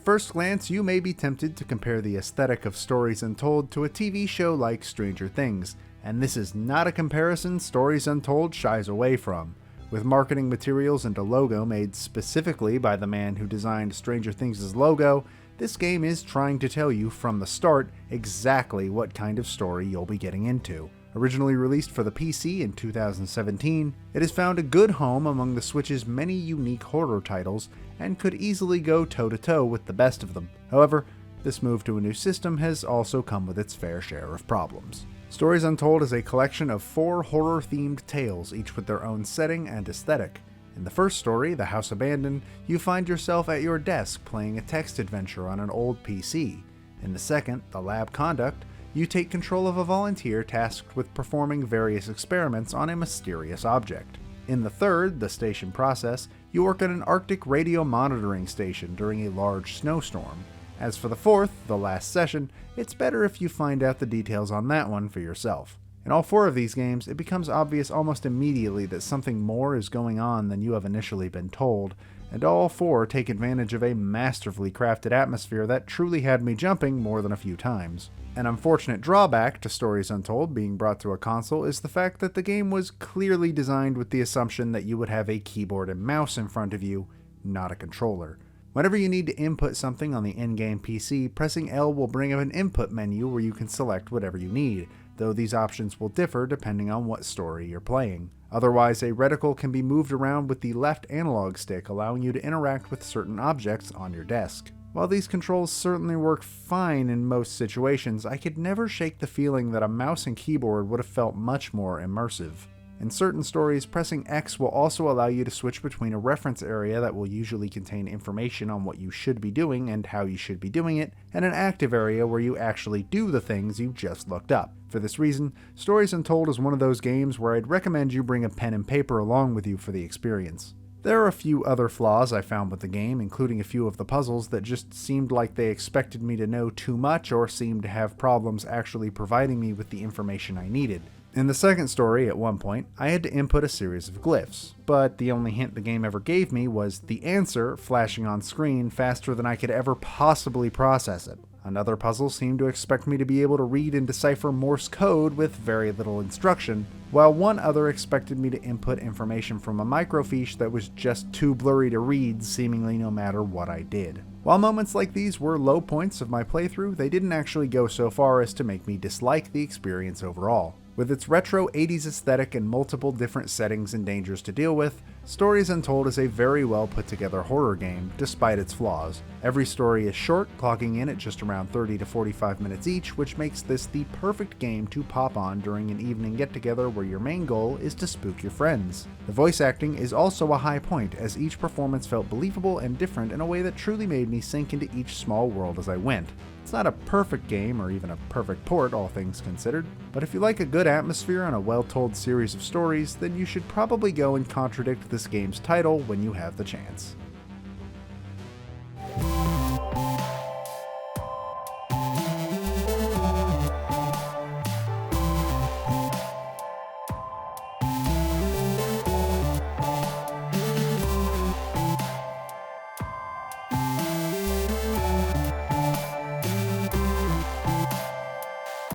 first glance, you may be tempted to compare the aesthetic of Stories Untold to a TV show like Stranger Things, and this is not a comparison Stories Untold shies away from. With marketing materials and a logo made specifically by the man who designed Stranger Things' logo, this game is trying to tell you from the start exactly what kind of story you'll be getting into. Originally released for the PC in 2017, it has found a good home among the Switch's many unique horror titles and could easily go toe-to-toe with the best of them. However, this move to a new system has also come with its fair share of problems. Stories Untold is a collection of 4 horror-themed tales, each with their own setting and aesthetic. In the first story, The House Abandoned, you find yourself at your desk playing a text adventure on an old PC. In the second, The Lab Conduct, you take control of a volunteer tasked with performing various experiments on a mysterious object. In the third, The Station Process, you work at an Arctic radio monitoring station during a large snowstorm. As for the fourth, The Last Session, it's better if you find out the details on that one for yourself. In all 4 of these games, it becomes obvious almost immediately that something more is going on than you have initially been told, and all 4 take advantage of a masterfully crafted atmosphere that truly had me jumping more than a few times. An unfortunate drawback to Stories Untold being brought to a console is the fact that the game was clearly designed with the assumption that you would have a keyboard and mouse in front of you, not a controller. Whenever you need to input something on the in-game PC, pressing L will bring up an input menu where you can select whatever you need, though these options will differ depending on what story you're playing. Otherwise, a reticle can be moved around with the left analog stick, allowing you to interact with certain objects on your desk. While these controls certainly work fine in most situations, I could never shake the feeling that a mouse and keyboard would have felt much more immersive. In certain stories, pressing X will also allow you to switch between a reference area that will usually contain information on what you should be doing and how you should be doing it, and an active area where you actually do the things you just looked up. For this reason, Stories Untold is one of those games where I'd recommend you bring a pen and paper along with you for the experience. There are a few other flaws I found with the game, including a few of the puzzles that just seemed like they expected me to know too much or seemed to have problems actually providing me with the information I needed. In the second story, at one point, I had to input a series of glyphs, but the only hint the game ever gave me was the answer flashing on screen faster than I could ever possibly process it. Another puzzle seemed to expect me to be able to read and decipher Morse code with very little instruction, while one other expected me to input information from a microfiche that was just too blurry to read seemingly no matter what I did. While moments like these were low points of my playthrough, they didn't actually go so far as to make me dislike the experience overall. With its retro 80s aesthetic and multiple different settings and dangers to deal with, Stories Untold is a very well put together horror game, despite its flaws. Every story is short, clocking in at just around 30 to 45 minutes each, which makes this the perfect game to pop on during an evening get-together where your main goal is to spook your friends. The voice acting is also a high point, as each performance felt believable and different in a way that truly made me sink into each small world as I went. It's not a perfect game or even a perfect port, all things considered, but if you like a good atmosphere and a well-told series of stories, then you should probably go and contradict this game's title when you have the chance.